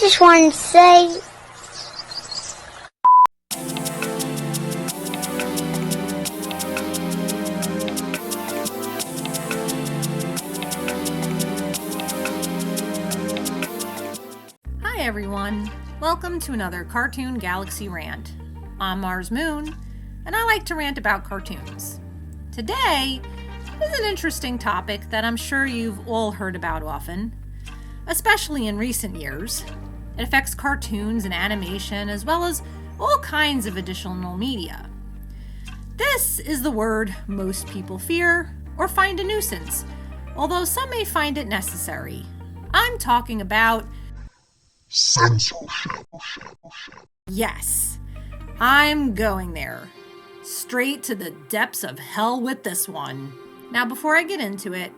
just wanted to say... Hi everyone, welcome to another Cartoon Galaxy rant. I'm Mars Moon, and I like to rant about cartoons. Today is an interesting topic that I'm sure you've all heard about often, especially in recent years. It affects cartoons and animation as well as all kinds of additional media. This is the word most people fear or find a nuisance, although some may find it necessary. I'm talking about censorship. Yes, I'm going there. Straight to the depths of hell with this one. Now, before I get into it,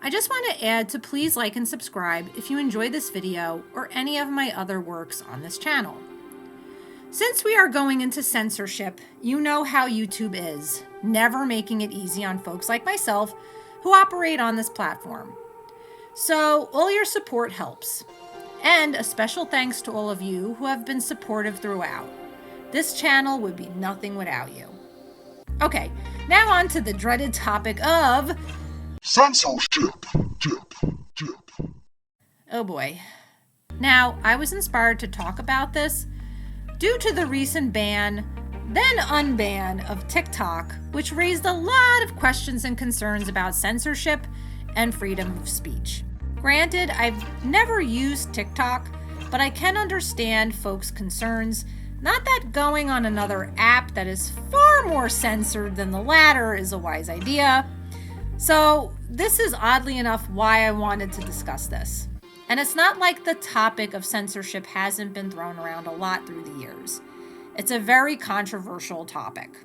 I just want to add to please like and subscribe if you enjoy this video or any of my other works on this channel. Since we are going into censorship, you know how YouTube is, never making it easy on folks like myself who operate on this platform. So all your support helps. And a special thanks to all of you who have been supportive throughout. This channel would be nothing without you. Okay, now on to the dreaded topic of Censorship. Oh boy. Now, I was inspired to talk about this due to the recent ban, then unban of TikTok, which raised a lot of questions and concerns about censorship and freedom of speech. Granted, I've never used TikTok, but I can understand folks' concerns. Not that going on another app that is far more censored than the latter is a wise idea. So this is oddly enough why I wanted to discuss this. And it's not like the topic of censorship hasn't been thrown around a lot through the years. It's a very controversial topic.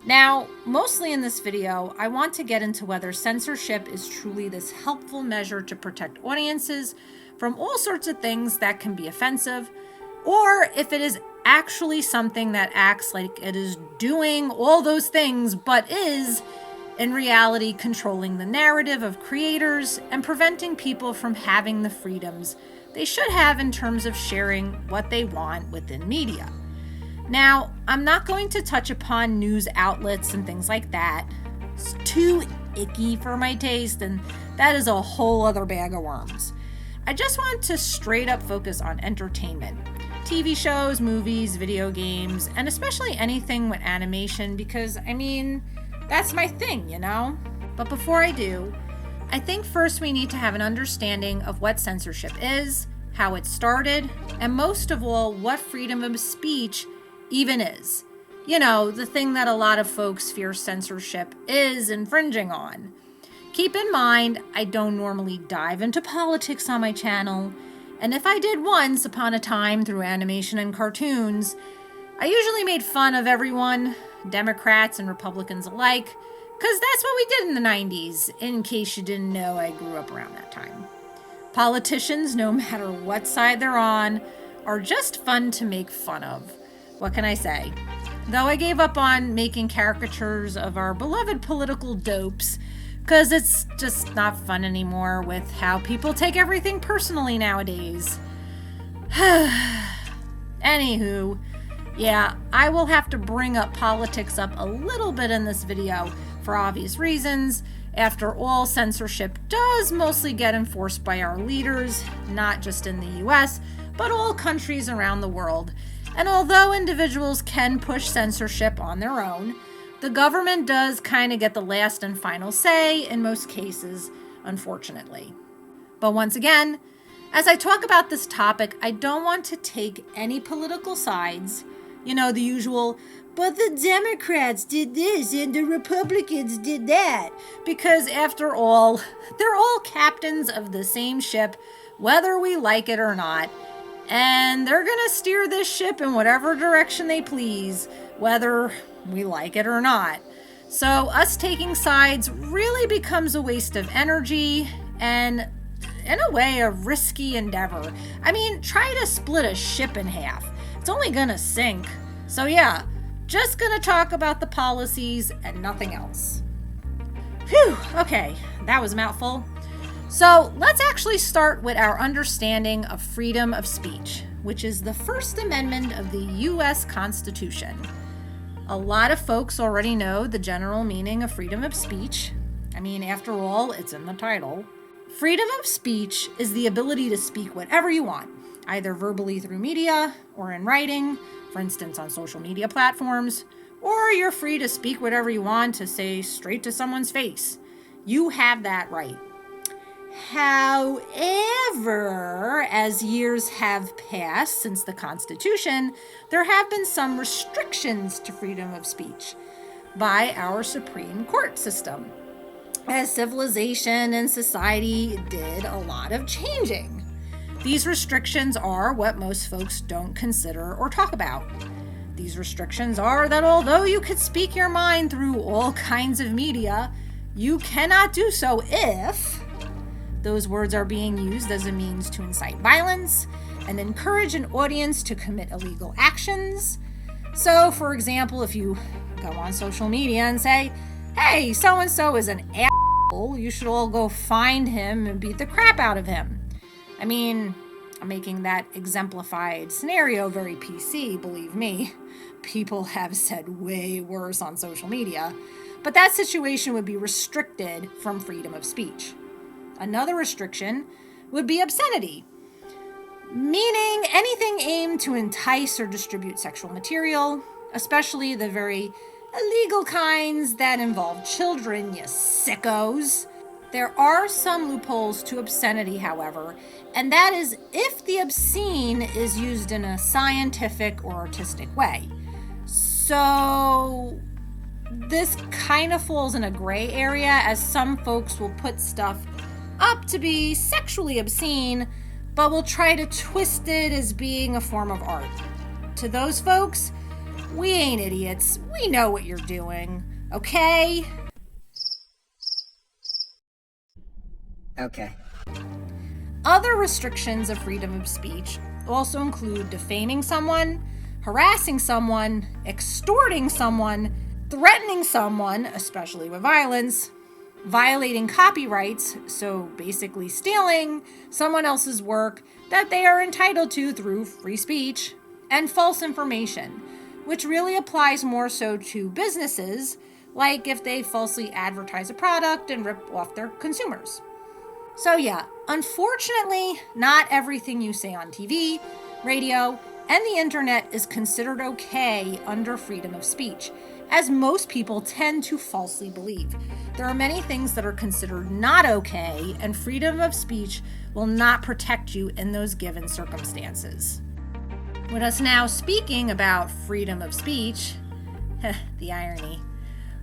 Now, mostly in this video, I want to get into whether censorship is truly this helpful measure to protect audiences from all sorts of things that can be offensive, or if it is actually something that acts like it is doing all those things, but is, in reality, controlling the narrative of creators and preventing people from having the freedoms they should have in terms of sharing what they want within media. Now, I'm not going to touch upon news outlets and things like that. It's too icky for my taste, and that is a whole other bag of worms. I just want to straight up focus on entertainment. TV shows, movies, video games, and especially anything with animation because, that's my thing, you know? But before I do, I think first we need to have an understanding of what censorship is, how it started, and most of all, what freedom of speech even is. You know, the thing that a lot of folks fear censorship is infringing on. Keep in mind, I don't normally dive into politics on my channel, and if I did once upon a time through animation and cartoons, I usually made fun of everyone, Democrats and Republicans alike, because that's what we did in the 90s, in case you didn't know I grew up around that time. Politicians, no matter what side they're on, are just fun to make fun of. What can I say? Though I gave up on making caricatures of our beloved political dopes, because it's just not fun anymore with how people take everything personally nowadays. Anywho, yeah, I will have to bring up politics up a little bit in this video for obvious reasons. After all, censorship does mostly get enforced by our leaders, not just in the US, but all countries around the world. And although individuals can push censorship on their own, the government does kind of get the last and final say in most cases, unfortunately. But once again, as I talk about this topic, I don't want to take any political sides. You know, the usual, but the Democrats did this and the Republicans did that. Because after all, they're all captains of the same ship, whether we like it or not. And they're going to steer this ship in whatever direction they please, whether we like it or not. So us taking sides really becomes a waste of energy and, in a way, a risky endeavor. Try to split a ship in half. It's only going to sink. So yeah, just going to talk about the policies and nothing else. Phew, okay, that was a mouthful. So let's actually start with our understanding of freedom of speech, which is the First Amendment of the U.S. Constitution. A lot of folks already know the general meaning of freedom of speech. I mean, after all, it's in the title. Freedom of speech is the ability to speak whatever you want, either verbally through media or in writing, for instance, on social media platforms, or you're free to speak whatever you want to say straight to someone's face. You have that right. However, as years have passed since the Constitution, there have been some restrictions to freedom of speech by our Supreme Court system, as civilization and society did a lot of changing. These restrictions are what most folks don't consider or talk about. These restrictions are that although you could speak your mind through all kinds of media, you cannot do so if those words are being used as a means to incite violence and encourage an audience to commit illegal actions. So, for example, if you go on social media and say, hey, so-and-so is an asshole, you should all go find him and beat the crap out of him. I mean, I'm making that exemplified scenario very PC, believe me. People have said way worse on social media, but that situation would be restricted from freedom of speech. Another restriction would be obscenity, meaning anything aimed to entice or distribute sexual material, especially the very illegal kinds that involve children, you sickos. There are some loopholes to obscenity, however, and that is if the obscene is used in a scientific or artistic way. So this kind of falls in a gray area, as some folks will put stuff up to be sexually obscene, but will try to twist it as being a form of art. To those folks, we ain't idiots. We know what you're doing, okay? Okay. Other restrictions of freedom of speech also include defaming someone, harassing someone, extorting someone, threatening someone, especially with violence, violating copyrights, so basically stealing someone else's work that they are entitled to through free speech, and false information, which really applies more so to businesses, like if they falsely advertise a product and rip off their consumers. So yeah, unfortunately, not everything you say on TV, radio, and the internet is considered okay under freedom of speech, as most people tend to falsely believe. There are many things that are considered not okay, and freedom of speech will not protect you in those given circumstances. With us now speaking about freedom of speech, the irony,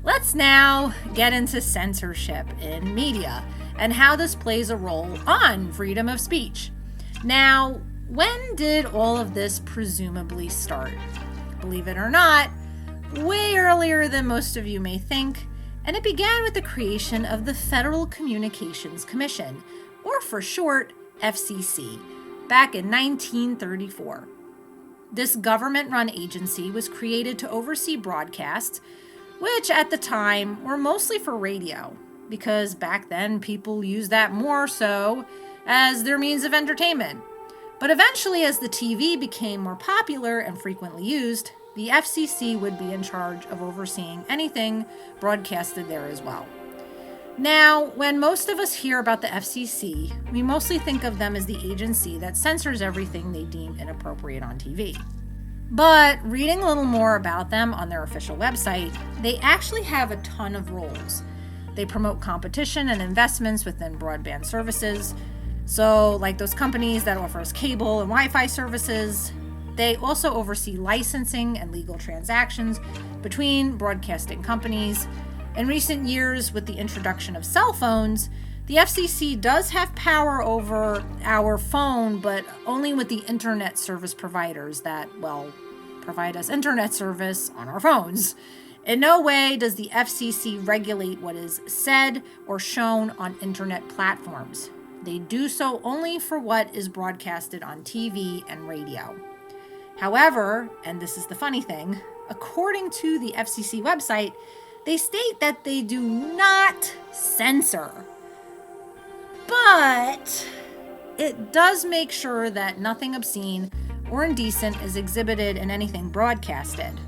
let's now get into censorship in media and how this plays a role on freedom of speech. Now, when did all of this presumably start? Believe it or not, way earlier than most of you may think, and it began with the creation of the Federal Communications Commission, or for short, FCC, back in 1934. This government-run agency was created to oversee broadcasts, which at the time were mostly for radio, because back then people used that more so as their means of entertainment. But eventually, as the TV became more popular and frequently used, the FCC would be in charge of overseeing anything broadcasted there as well. Now, when most of us hear about the FCC, we mostly think of them as the agency that censors everything they deem inappropriate on TV. But reading a little more about them on their official website, they actually have a ton of roles. They promote competition and investments within broadband services. So, like those companies that offer us cable and Wi-Fi services. They also oversee licensing and legal transactions between broadcasting companies. In recent years, with the introduction of cell phones, the FCC does have power over our phone, but only with the internet service providers that, provide us internet service on our phones. In no way does the FCC regulate what is said or shown on internet platforms. They do so only for what is broadcasted on TV and radio. However, and this is the funny thing, according to the FCC website, they state that they do not censor. But but it does make sure that nothing obscene or indecent is exhibited in anything broadcasted.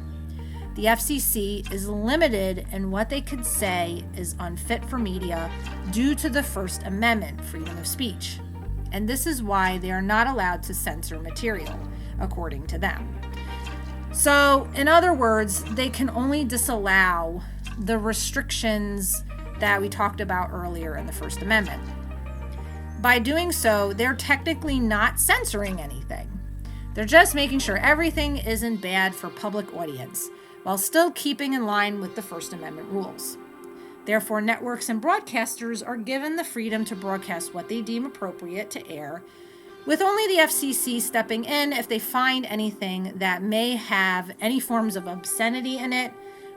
The FCC is limited in what they could say is unfit for media due to the First Amendment, freedom of speech. And this is why they are not allowed to censor material, according to them. So, in other words, they can only disallow the restrictions that we talked about earlier in the First Amendment. By doing so, they're technically not censoring anything. They're just making sure everything isn't bad for public audience, while still keeping in line with the First Amendment rules. Therefore, networks and broadcasters are given the freedom to broadcast what they deem appropriate to air, with only the FCC stepping in if they find anything that may have any forms of obscenity in it,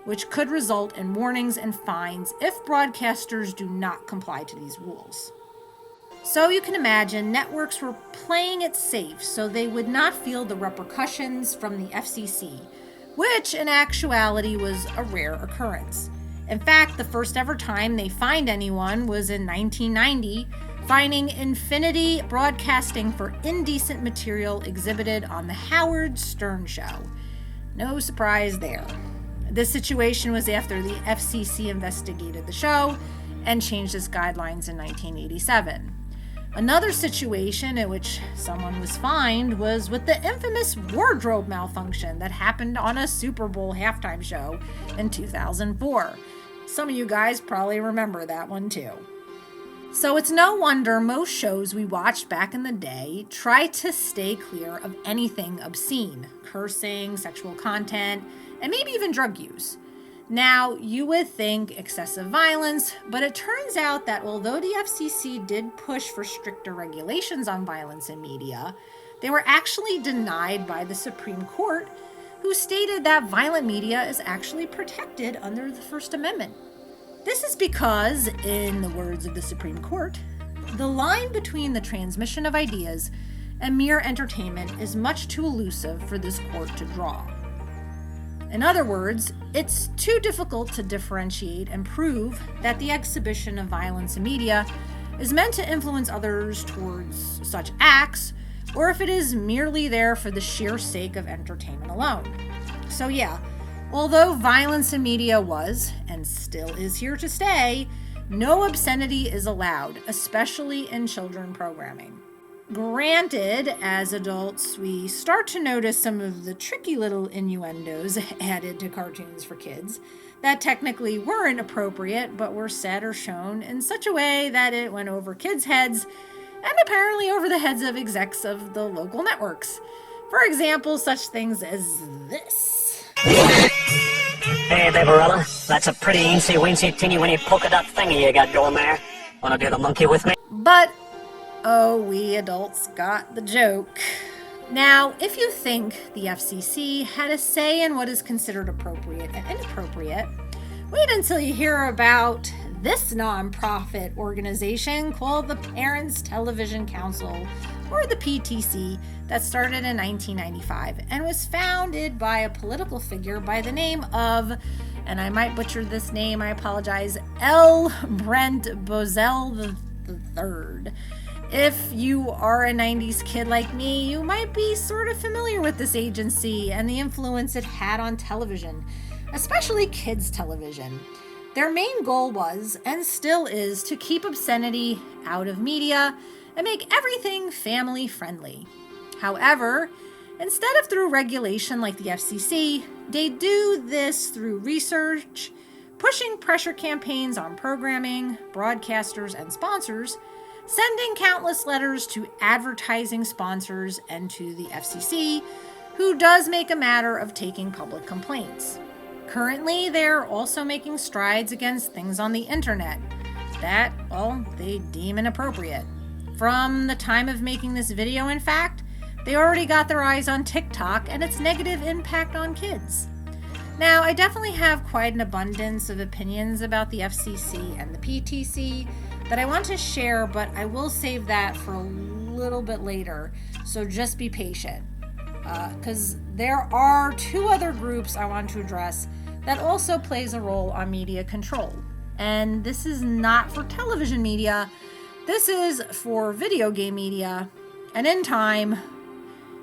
which could result in warnings and fines if broadcasters do not comply to these rules. So you can imagine networks were playing it safe so they would not feel the repercussions from the FCC, which in actuality was a rare occurrence. In fact, the first ever time they fined anyone was in 1990, fining Infinity Broadcasting for indecent material exhibited on The Howard Stern Show. No surprise there. This situation was after the FCC investigated the show and changed its guidelines in 1987. Another situation in which someone was fined was with the infamous wardrobe malfunction that happened on a Super Bowl halftime show in 2004. Some of you guys probably remember that one too. So it's no wonder most shows we watched back in the day tried to stay clear of anything obscene, cursing, sexual content, and maybe even drug use. Now, you would think excessive violence, but it turns out that although the FCC did push for stricter regulations on violence in media, they were actually denied by the Supreme Court, who stated that violent media is actually protected under the First Amendment. This is because, in the words of the Supreme Court, the line between the transmission of ideas and mere entertainment is much too elusive for this court to draw. In other words, it's too difficult to differentiate and prove that the exhibition of violence in media is meant to influence others towards such acts, or if it is merely there for the sheer sake of entertainment alone. So yeah, although violence in media was, and still is here to stay, no obscenity is allowed, especially in children programming. Granted, as adults, we start to notice some of the tricky little innuendos added to cartoons for kids that technically weren't appropriate, but were said or shown in such a way that it went over kids' heads and apparently over the heads of execs of the local networks. For example, such things as this. Hey, Babarella, that's a pretty eensy-weensy, teeny-weeny polka dot thingy you got going there. Wanna do the monkey with me? But oh, we adults got the joke. Now, if you think the FCC had a say in what is considered appropriate and inappropriate, wait until you hear about this nonprofit organization called the Parents Television Council, or the PTC, that started in 1995 and was founded by a political figure by the name of, and I might butcher this name, I apologize, L. Brent Bozell III. If you are a 90s kid like me, you might be sort of familiar with this agency and the influence it had on television, especially kids' television. Their main goal was, and still is, to keep obscenity out of media and make everything family-friendly. However, instead of through regulation like the FCC, they do this through research, pushing pressure campaigns on programming, broadcasters, and sponsors, sending countless letters to advertising sponsors and to the FCC, who does make a matter of taking public complaints. Currently, they're also making strides against things on the internet that, well, they deem inappropriate. From the time of making this video, in fact, they already got their eyes on TikTok and its negative impact on kids. Now, I definitely have quite an abundance of opinions about the FCC and the PTC that I want to share, but I will save that for a little bit later, so just be patient. Because there are two other groups I want to address that also plays a role on media control. And this is not for television media, This is for video game media, and in time,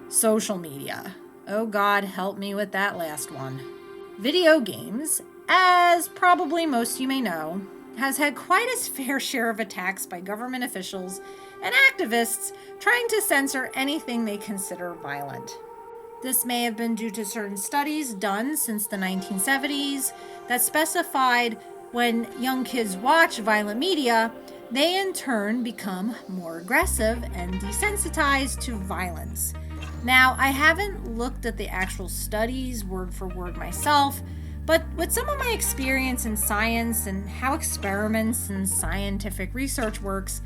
social media. Oh God, help me with that last one. Video games, as probably most you may know, has had quite its fair share of attacks by government officials and activists trying to censor anything they consider violent. This may have been due to certain studies done since the 1970s that specified when young kids watch violent media, they in turn become more aggressive and desensitized to violence. Now, I haven't looked at the actual studies word for word myself, but with some of my experience in science and how experiments and scientific research works,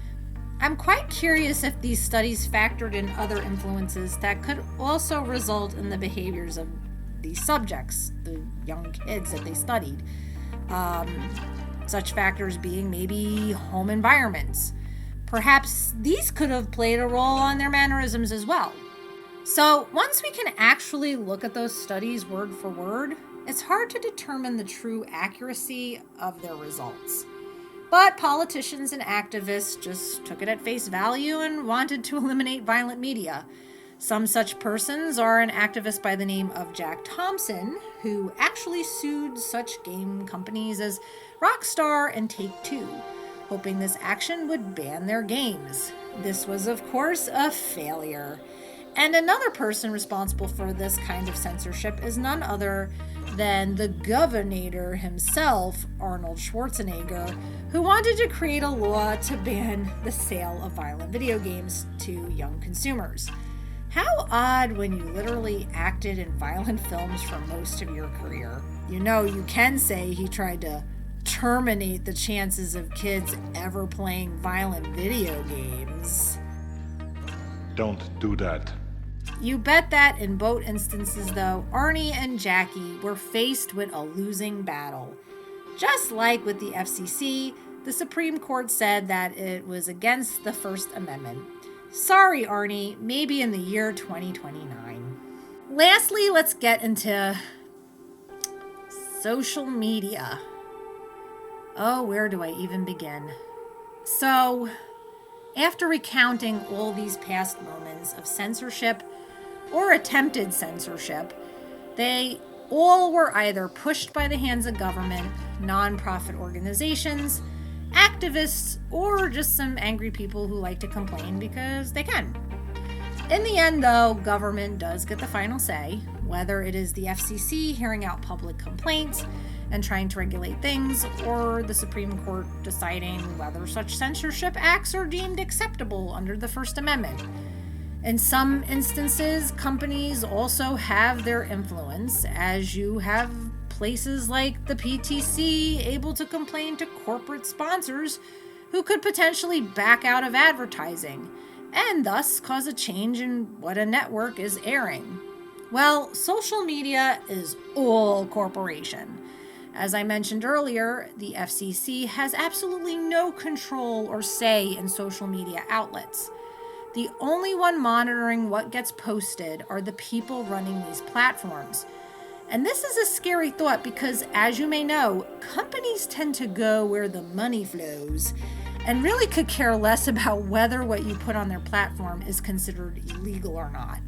I'm quite curious if these studies factored in other influences that could also result in the behaviors of these subjects, the young kids that they studied. Such factors being maybe home environments. Perhaps these could have played a role on their mannerisms as well. So once we can actually look at those studies word for word, it's hard to determine the true accuracy of their results. But politicians and activists just took it at face value and wanted to eliminate violent media. Some such persons are an activist by the name of Jack Thompson, who actually sued such game companies as Rockstar and Take-Two, hoping this action would ban their games. This was, of course, a failure. And another person responsible for this kind of censorship is none other than the governor himself, Arnold Schwarzenegger, who wanted to create a law to ban the sale of violent video games to young consumers. How odd when you literally acted in violent films for most of your career. You know, you can say he tried to terminate the chances of kids ever playing violent video games. Don't do that. You bet that in both instances, though, Arnie and Jackie were faced with a losing battle. Just like with the FCC, the Supreme Court said that it was against the First Amendment. Sorry, Arnie, maybe in the year 2029. Lastly, let's get into social media. Oh, where do I even begin? So, after recounting all these past moments of censorship or attempted censorship, they all were either pushed by the hands of government, nonprofit organizations, activists, or just some angry people who like to complain because they can. In the end, though, government does get the final say, whether it is the FCC hearing out public complaints and trying to regulate things, or the Supreme Court deciding whether such censorship acts are deemed acceptable under the First Amendment. In some instances, companies also have their influence, as you have places like the PTC able to complain to corporate sponsors who could potentially back out of advertising and thus cause a change in what a network is airing. Well, social media is all corporation. As I mentioned earlier, the FCC has absolutely no control or say in social media outlets. The only one monitoring what gets posted are the people running these platforms. And this is a scary thought because, as you may know, companies tend to go where the money flows and really could care less about whether what you put on their platform is considered illegal or not.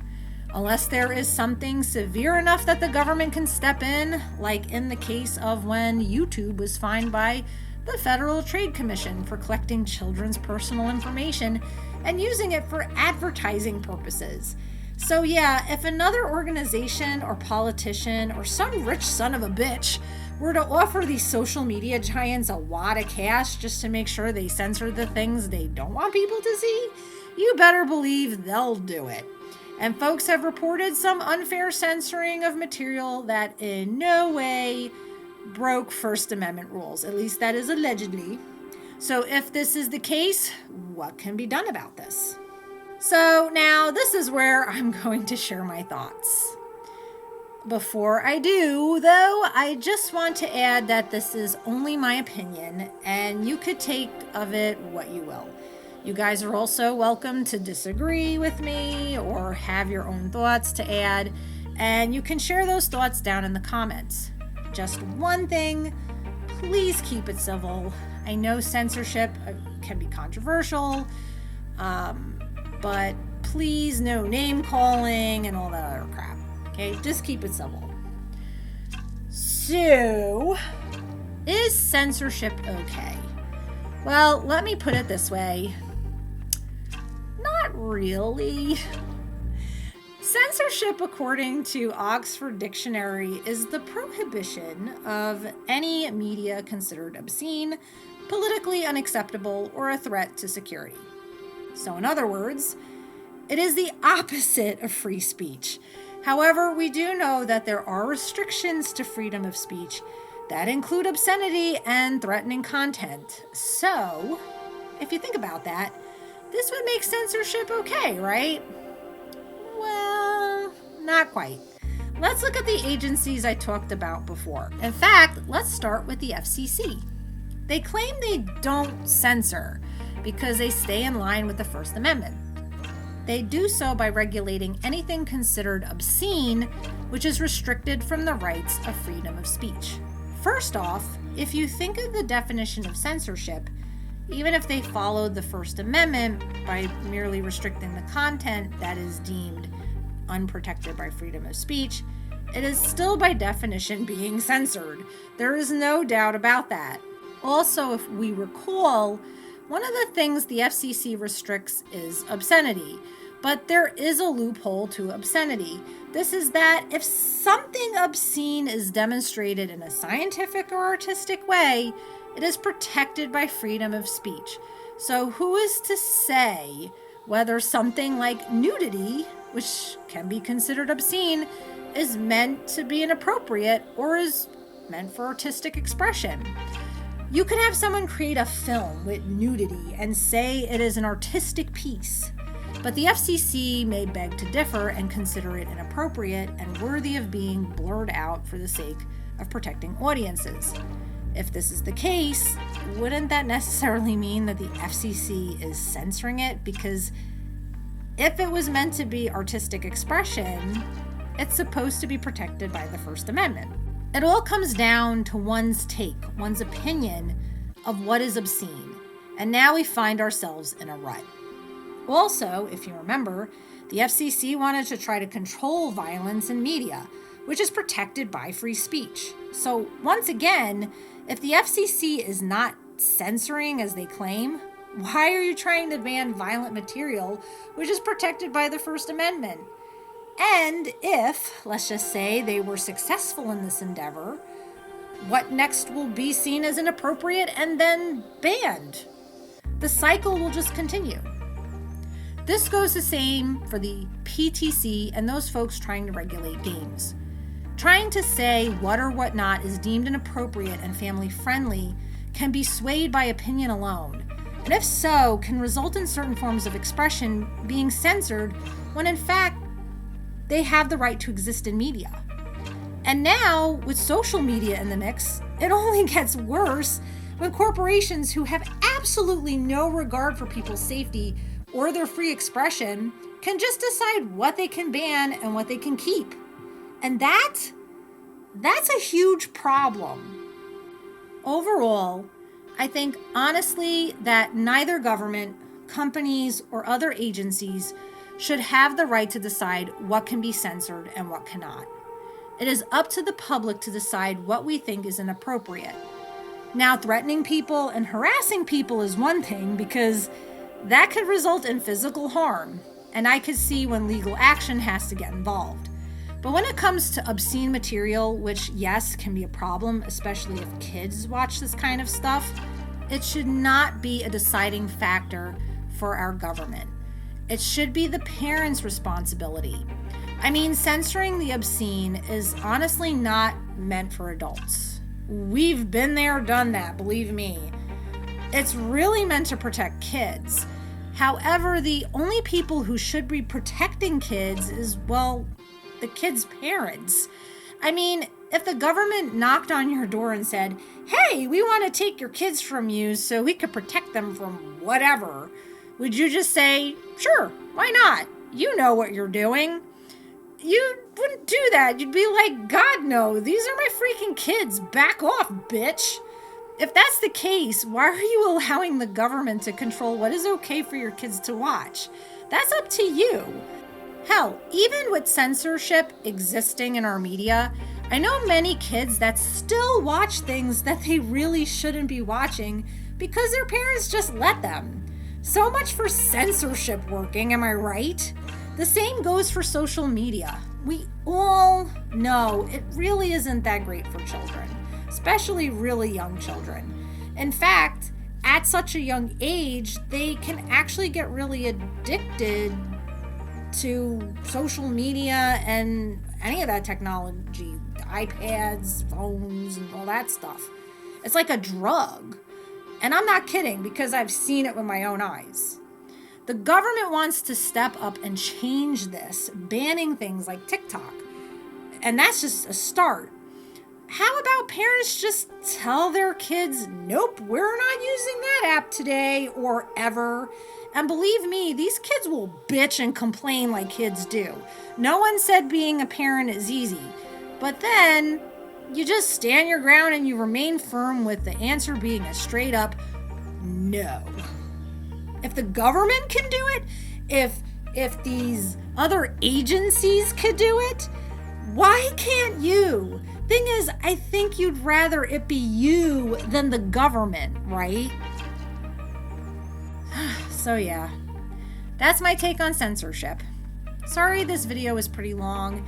Unless there is something severe enough that the government can step in, like in the case of when YouTube was fined by the Federal Trade Commission for collecting children's personal information and using it for advertising purposes. So yeah, if another organization or politician or some rich son of a bitch were to offer these social media giants a wad of cash just to make sure they censor the things they don't want people to see, you better believe they'll do it. And folks have reported some unfair censoring of material that in no way broke First Amendment rules. At least that is allegedly. So if this is the case, what can be done about this? So now this is where I'm going to share my thoughts. Before I do, though, I just want to add that this is only my opinion, and you could take of it what you will. You guys are also welcome to disagree with me or have your own thoughts to add, and you can share those thoughts down in the comments. Just one thing, please keep it civil. I I know censorship can be controversial, but please no name calling and all that other crap. Okay, just keep it civil. So, is censorship okay? Well, let me put it this way. Not really. Censorship, according to Oxford Dictionary, is the prohibition of any media considered obscene, politically unacceptable, or a threat to security. So, in other words, it is the opposite of free speech. However, we do know that there are restrictions to freedom of speech that include obscenity and threatening content. So, if you think about that, this would make censorship okay, right? Well, not quite. Let's look at the agencies I talked about before. In fact, let's start with the FCC. They claim they don't censor because they stay in line with the First Amendment. They do so by regulating anything considered obscene, which is restricted from the rights of freedom of speech. First off, if you think of the definition of censorship, even if they followed the First Amendment by merely restricting the content that is deemed unprotected by freedom of speech, it is still by definition being censored. There is no doubt about that. Also, if we recall, one of the things the FCC restricts is obscenity, but there is a loophole to obscenity. This is that if something obscene is demonstrated in a scientific or artistic way, it is protected by freedom of speech. So who is to say whether something like nudity, which can be considered obscene, is meant to be inappropriate or is meant for artistic expression? You could have someone create a film with nudity and say it is an artistic piece, but the FCC may beg to differ and consider it inappropriate and worthy of being blurred out for the sake of protecting audiences. If this is the case, wouldn't that necessarily mean that the FCC is censoring it? Because if it was meant to be artistic expression, it's supposed to be protected by the First Amendment. It all comes down to one's take, one's opinion of what is obscene. And now we find ourselves in a rut. Also, if you remember, the FCC wanted to try to control violence in media, which is protected by free speech. So once again, if the FCC is not censoring as they claim, why are you trying to ban violent material, which is protected by the First Amendment? And if, let's just say, they were successful in this endeavor, what next will be seen as inappropriate and then banned? The cycle will just continue. This goes the same for the PTC and those folks trying to regulate games. Trying to say what or what not is deemed inappropriate and family friendly can be swayed by opinion alone, and if so, can result in certain forms of expression being censored when in fact they have the right to exist in media. And now, with social media in the mix, it only gets worse when corporations who have absolutely no regard for people's safety or their free expression can just decide what they can ban and what they can keep. And that's a huge problem. Overall, I think honestly that neither government, companies, or other agencies should have the right to decide what can be censored and what cannot. It is up to the public to decide what we think is inappropriate. Now, threatening people and harassing people is one thing because that could result in physical harm, and I could see when legal action has to get involved. But when it comes to obscene material, which yes, can be a problem, especially if kids watch this kind of stuff, it should not be a deciding factor for our government. It should be the parents' responsibility. I mean, censoring the obscene is honestly not meant for adults. We've been there, done that, believe me. It's really meant to protect kids. However, the only people who should be protecting kids is, well, the kids' parents. I mean, if the government knocked on your door and said, hey, we want to take your kids from you so we could protect them from whatever, would you just say, sure, why not? You know what you're doing. You wouldn't do that. You'd be like, God, no, these are my freaking kids. Back off, bitch. If that's the case, why are you allowing the government to control what is okay for your kids to watch? That's up to you. Hell, even with censorship existing in our media, I know many kids that still watch things that they really shouldn't be watching because their parents just let them. So much for censorship working, am I right? The same goes for social media. We all know it really isn't that great for children, especially really young children. In fact, at such a young age, they can actually get really addicted to social media and any of that technology, iPads, phones, and all that stuff. It's like a drug. And I'm not kidding because I've seen it with my own eyes. The government wants to step up and change this, banning things like TikTok. And that's just a start. How about parents just tell their kids, nope, we're not using that app today or ever? And believe me, these kids will bitch and complain like kids do. No one said being a parent is easy. But then you just stand your ground and you remain firm with the answer being a straight up no. If the government can do it, if these other agencies could do it, why can't you? Thing is, I think you'd rather it be you than the government, right? So yeah, that's my take on censorship. Sorry this video was pretty long.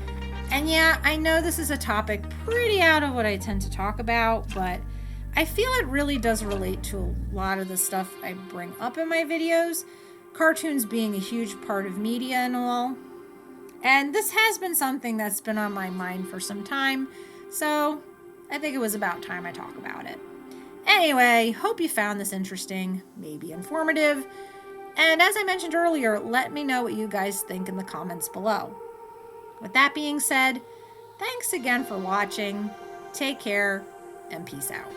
And yeah, I know this is a topic pretty out of what I tend to talk about, but I feel it really does relate to a lot of the stuff I bring up in my videos, cartoons being a huge part of media and all. And this has been something that's been on my mind for some time, so I think it was about time I talk about it. Anyway, hope you found this interesting, maybe informative. And as I mentioned earlier, let me know what you guys think in the comments below. With that being said, thanks again for watching. Take care and peace out.